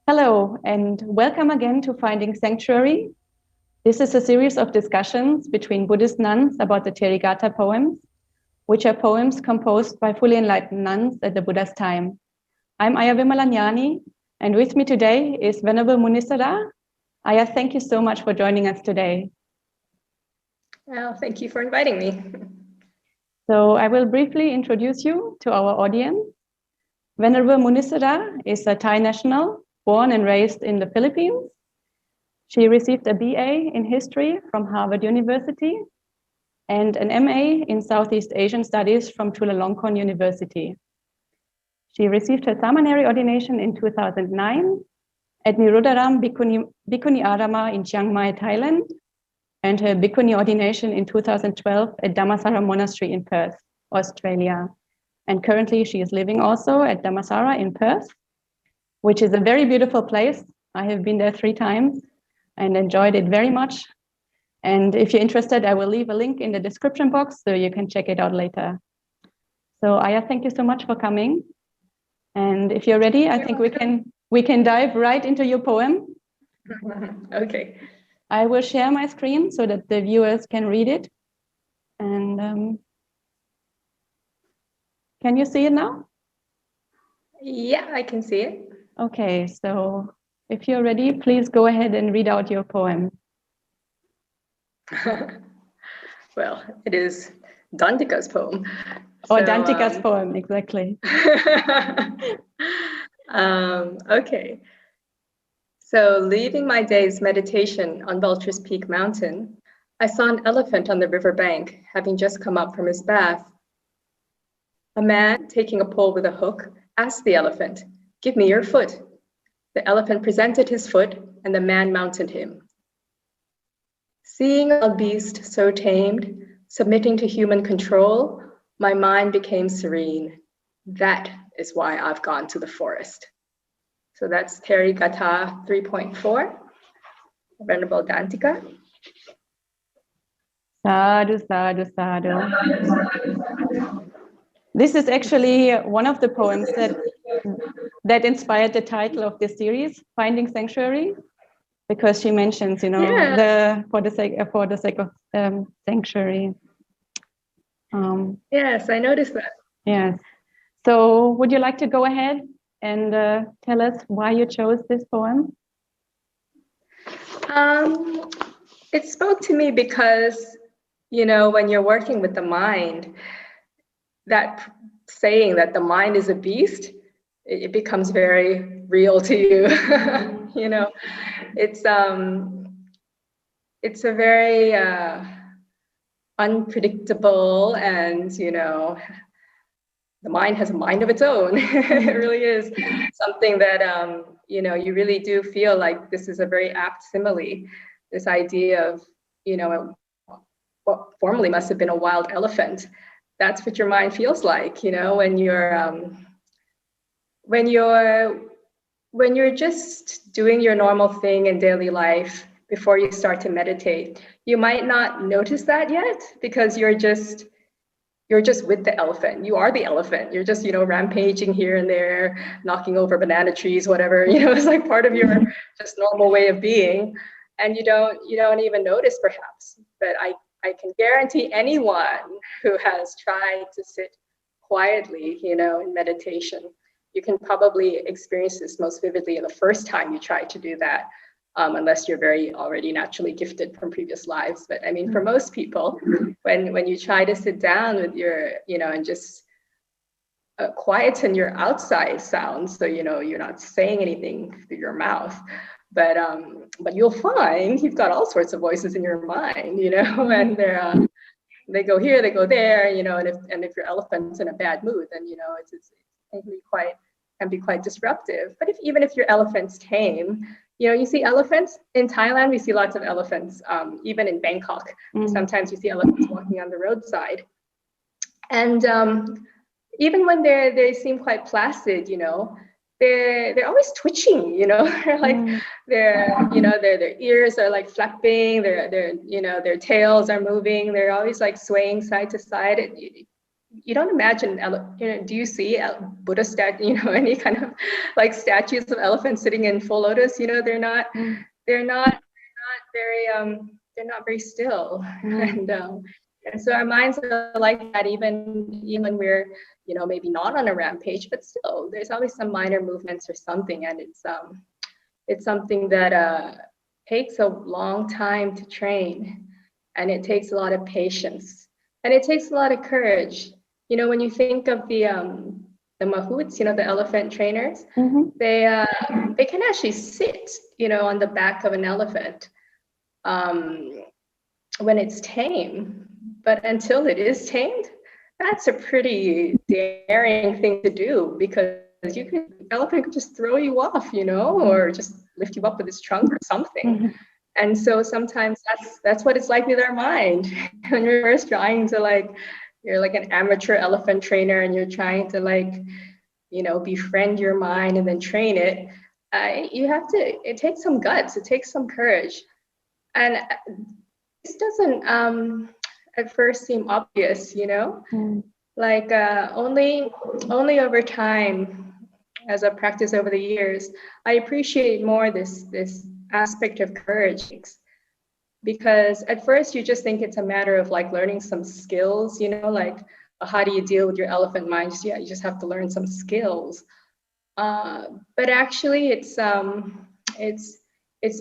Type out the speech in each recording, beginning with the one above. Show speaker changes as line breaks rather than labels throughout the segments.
Hello, and welcome again to Finding Sanctuary. This is a series of discussions between Buddhist nuns about the Therigatha poems, which are poems composed by fully enlightened nuns at the Buddha's time. I'm Ayya Vimalanyani, and with me today is Venerable Munissara. Ayya, thank you so much for joining us today.
Well, thank you for inviting me.
So I will briefly introduce you to our audience. Venerable Munissara is a Thai national, born and raised in the Philippines. She received a BA in history from Harvard University and an MA in Southeast Asian Studies from Chulalongkorn University. She received her samaneri ordination in 2009 at Nirodharam Bhikkhuni Arama in Chiang Mai, Thailand, and her Bhikkhuni ordination in 2012 at Dhammasara Monastery in Perth, Australia. And currently she is living also at Dhammasara in Perth, which is a very beautiful place. I have been there 3 times and enjoyed it very much. And if you're interested, I will leave a link in the description box so you can check it out later. So Ayya, thank you so much for coming. And if you're ready, I think we can dive right into your poem.
Okay.
I will share my screen so that the viewers can read it. And can you see it now?
Yeah, I can see it.
Okay, so if you're ready, please go ahead and read out your poem.
Well, it is Dantika's poem.
Or Dantika's poem, exactly.
Okay. So leaving my day's meditation on Vulture's Peak Mountain, I saw an elephant on the riverbank, having just come up from his bath. A man taking a pole with a hook asked the elephant, "Give me your foot." The elephant presented his foot, and the man mounted him. Seeing a beast so tamed, submitting to human control, my mind became serene. That is why I've gone to the forest. So that's Therīgāthā 3.4, Venerable Dantika.
Sadhu, sadhu, sadhu. This is actually one of the poems that inspired the title of this series, Finding Sanctuary, because she mentions, for the sake of sanctuary.
Yes, I noticed that.
Yes. So would you like to go ahead and tell us why you chose this poem?
It spoke to me because, when you're working with the mind, that saying that the mind is a beast, it becomes very real to you. It's a very unpredictable, and the mind has a mind of its own. It really is something that you really do feel like this is a very apt simile. This idea of what formerly must have been a wild elephant. That's what your mind feels like, when you're just doing your normal thing in daily life before you start to meditate. You might not notice that yet because you're just with the elephant. You are the elephant. You're just, rampaging here and there, knocking over banana trees, whatever. It's like part of your just normal way of being, and you don't even notice perhaps. But I can guarantee anyone who has tried to sit quietly, in meditation, you can probably experience this most vividly the first time you try to do that, unless you're very already naturally gifted from previous lives. But I mean, for most people, when you try to sit down with your, and just quieten your outside sounds, so you're not saying anything through your mouth. But you'll find you've got all sorts of voices in your mind, and they go here, they go there, and if your elephant's in a bad mood, then it can be quite disruptive. But even if your elephant's tame, you see elephants in Thailand. We see lots of elephants, even in Bangkok. Sometimes you see elephants walking on the roadside, and even when they seem quite placid, they're always twitching, they're like, their ears are like flapping, their tails are moving, they're always like swaying side to side. you don't imagine, do you see Buddha any kind of like statues of elephants sitting in full lotus? They're not very still. And so our minds are like that, even when we're, maybe not on a rampage, but still there's always some minor movements or something. And it's something that takes a long time to train, and it takes a lot of patience, and it takes a lot of courage. When you think of the mahouts, the elephant trainers, they can actually sit, on the back of an elephant when it's tame. But until it is tamed, that's a pretty daring thing to do, because elephant could just throw you off, or just lift you up with its trunk or something. And so sometimes that's what it's like with our mind. When you're first trying to you're like an amateur elephant trainer, and you're trying to befriend your mind and then train it. It takes some guts, it takes some courage. And this doesn't at first seem obvious, only over time, as a practice over the years, I appreciate more this aspect of courage, because at first you just think it's a matter of learning some skills, how do you deal with your elephant mind? You just have to learn some skills, but actually it's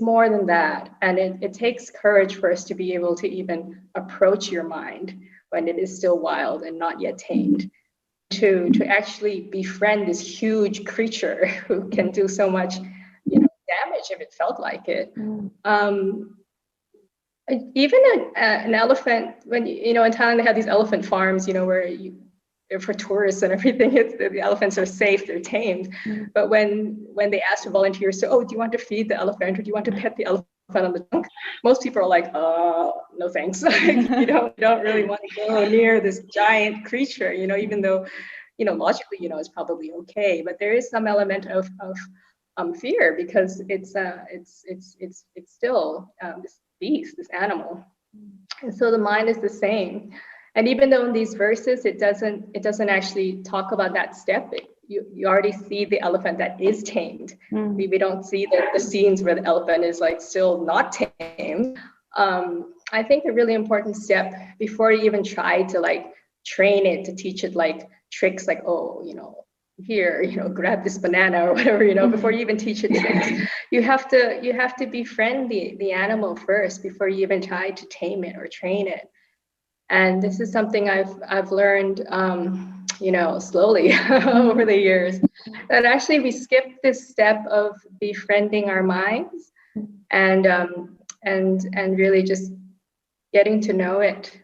more than that. And it takes courage for us to be able to even approach your mind when it is still wild and not yet tamed, to actually befriend this huge creature who can do so much damage if it felt like it. Even an elephant, when in Thailand they have these elephant farms, where for tourists and everything, the elephants are safe, they're tamed. But when they ask for volunteers, do you want to feed the elephant, or do you want to pet the elephant on the trunk? Most people are like, no thanks. You don't really want to go near this giant creature, even though, logically, it's probably okay. But there is some element of fear, because it's still this beast, this animal. And so the mind is the same. And even though in these verses it doesn't actually talk about that step, you already see the elephant that is tamed. We don't see the scenes where the elephant is still not tamed. I think a really important step before you even try to train it, to teach it tricks here, grab this banana or whatever, before you even teach it tricks, you have to befriend the animal first before you even try to tame it or train it. And this is something I've learned, slowly over the years, that actually we skip this step of befriending our minds and really just getting to know it,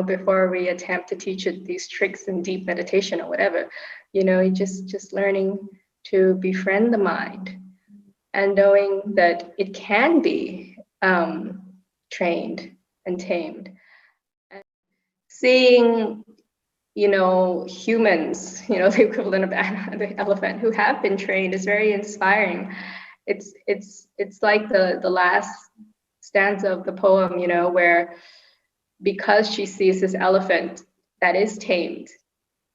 before we attempt to teach it these tricks in deep meditation or whatever. Just learning to befriend the mind and knowing that it can be trained and tamed. And seeing, humans, the equivalent of the elephant, who have been trained, is very inspiring. It's like the last stanza of the poem, where, because she sees this elephant that is tamed,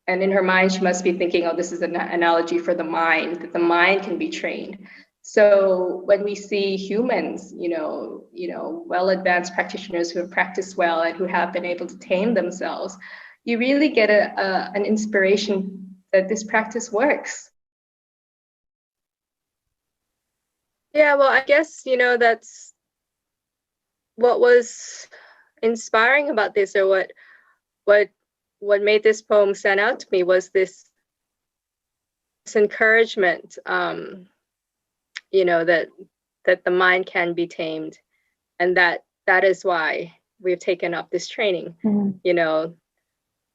and in her mind, she must be thinking, this is an analogy for the mind, that the mind can be trained. So when we see humans, well-advanced practitioners who have practiced well and who have been able to tame themselves, you really get an inspiration that this practice works. Yeah, well, I guess, that's what was inspiring about this, or what made this poem stand out to me, was this encouragement, that the mind can be tamed, and that is why we've taken up this training.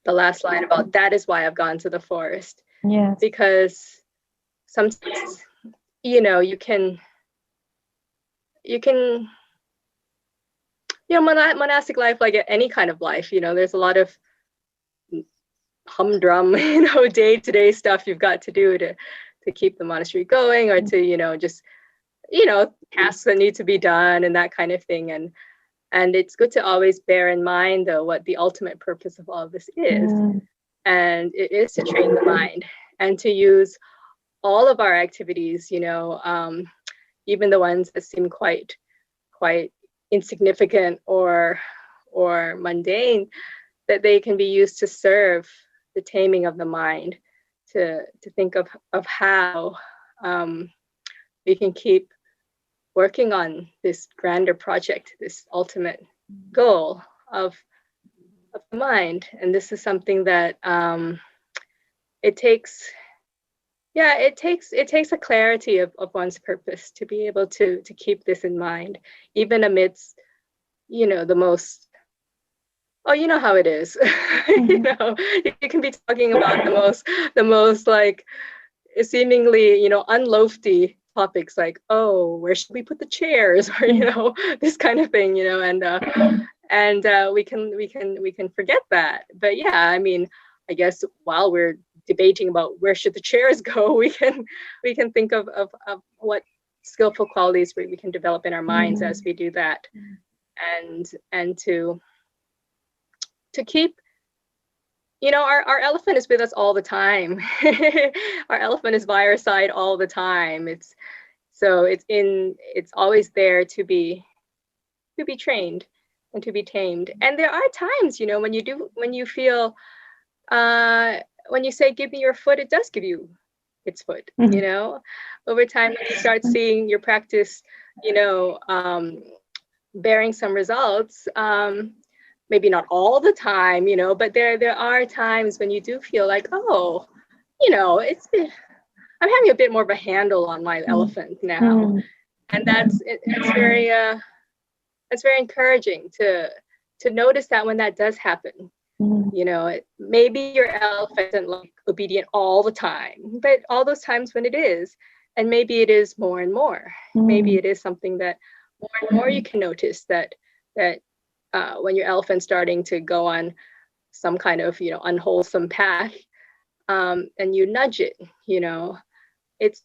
The last line about, that is why I've gone to the forest.
Yeah.
Because sometimes, you can monastic life, like any kind of life, there's a lot of humdrum, day-to-day stuff you've got to do to keep the monastery going, or to, just, tasks that need to be done and that kind of thing. And it's good to always bear in mind, though, what the ultimate purpose of all of this is. And it is to train the mind and to use all of our activities, you know, even the ones that seem quite insignificant or mundane, that they can be used to serve the taming of the mind, to think of how we can keep working on this grander project, this ultimate goal of the mind. And this is something that it takes a clarity of one's purpose to be able to keep this in mind, even amidst, you know, the most, oh, you know how it is. You know, you can be talking about the most like seemingly, you know, unlofty topics, like, oh, where should we put the chairs, or, you know, this kind of thing, you know, and we can forget that. But yeah, I mean, I guess while we're debating about where should the chairs go, we can think of what skillful qualities we can develop in our minds as we do that, and to keep, you know, our elephant is with us all the time. Our elephant is by our side all the time. It's always there to be trained and to be tamed. And there are times, you know, when you feel, when you say, give me your foot, it does give you its foot, you know. Over time, when you start seeing your practice, you know, bearing some results, maybe not all the time, you know, but there are times when you do feel like, oh, you know, I'm having a bit more of a handle on my elephant now. And that's very encouraging to notice that when that does happen. You know, maybe your elephant isn't like obedient all the time, but all those times when it is, and maybe it is more and more. Maybe it is something that more and more you can notice that when your elephant's starting to go on some kind of, you know, unwholesome path, and you nudge it, you know, it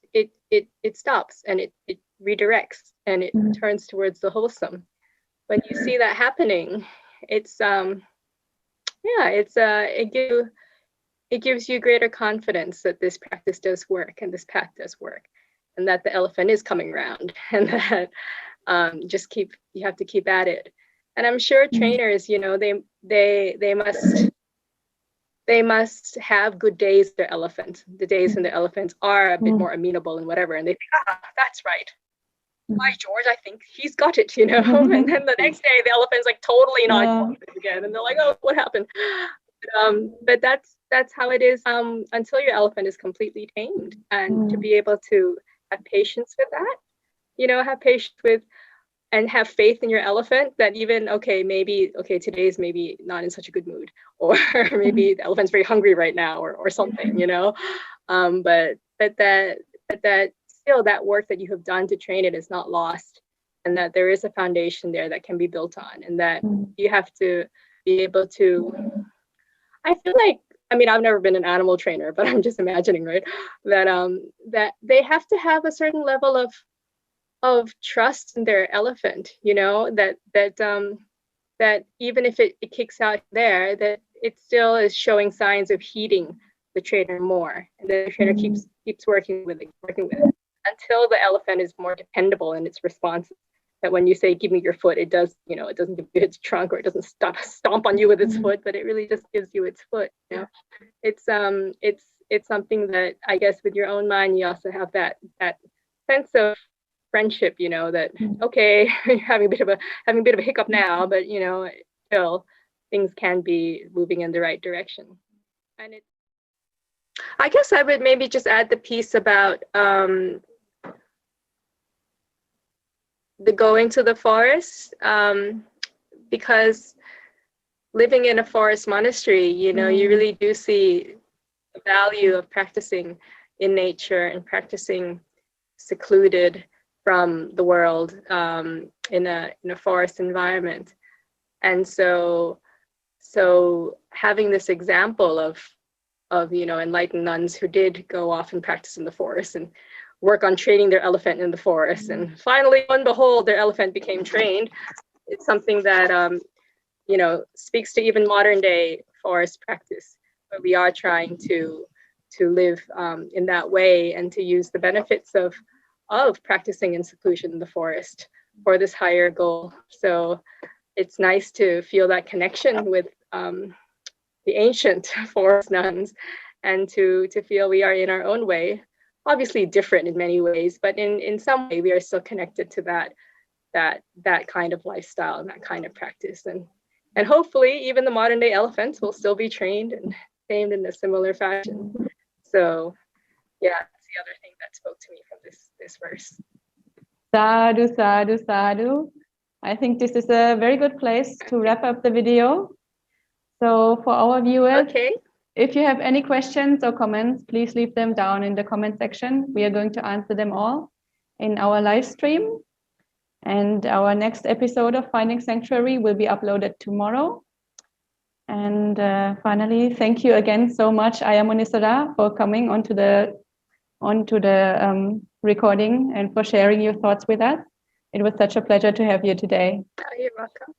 stops and it redirects and it turns towards the wholesome. When you see that happening, it gives you greater confidence that this practice does work and this path does work, and that the elephant is coming around, and that you have to keep at it. And I'm sure trainers, you know, they must have good days with their elephant, the days when the elephants are a bit more amenable and whatever, and they think, that's right. By George, I think he's got it, you know. And then the next day, the elephant's like totally not cooperative again, and they're like, oh, what happened? But that's how it is until your elephant is completely tamed, and to be able to have patience with that, you know, have patience with and have faith in your elephant that even, today's maybe not in such a good mood, or maybe the elephant's very hungry right now, or something, you know. But that still, that work that you have done to train it is not lost, and that there is a foundation there that can be built on, and that you have to be able to, I feel like, I mean, I've never been an animal trainer, but I'm just imagining, right, that they have to have a certain level of trust in their elephant, you know, that even if it kicks out there, that it still is showing signs of heeding the trainer more, and the trainer keeps working with it until the elephant is more dependable in its response. That when you say, give me your foot, it does, you know, it doesn't give you its trunk, or it doesn't stomp on you with its foot, but it really just gives you its foot, you know. It's something that I guess with your own mind, you also have that sense of friendship, you know, that, okay, you're having a bit of a hiccup now, but, you know, still things can be moving in the right direction. And I guess I would maybe just add the piece about the going to the forest, because living in a forest monastery, you know, you really do see the value of practicing in nature and practicing secluded from the world, in a forest environment. And so having this example of you know, enlightened nuns who did go off and practice in the forest and work on training their elephant in the forest, and finally, lo and behold, their elephant became trained. It's something that you know, speaks to even modern day forest practice but we are trying to live in that way and to use the benefits of practicing in seclusion in the forest for this higher goal. So it's nice to feel that connection with the ancient forest nuns, and to feel we are in our own way, obviously different in many ways, but in some way we are still connected to that kind of lifestyle and that kind of practice. And hopefully even the modern day elephants will still be trained and tamed in a similar fashion. So yeah, that's the other thing that spoke to me from this verse.
Sadhu, sadhu, sadhu. I think this is a very good place to wrap up the video. So for our viewers,
okay,
if you have any questions or comments, please leave them down in the comment section. We are going to answer them all in our live stream. And our next episode of Finding Sanctuary will be uploaded tomorrow. And finally, thank you again so much, Ayya Munissara, for coming onto the recording and for sharing your thoughts with us. It was such a pleasure to have you today.
you're welcome.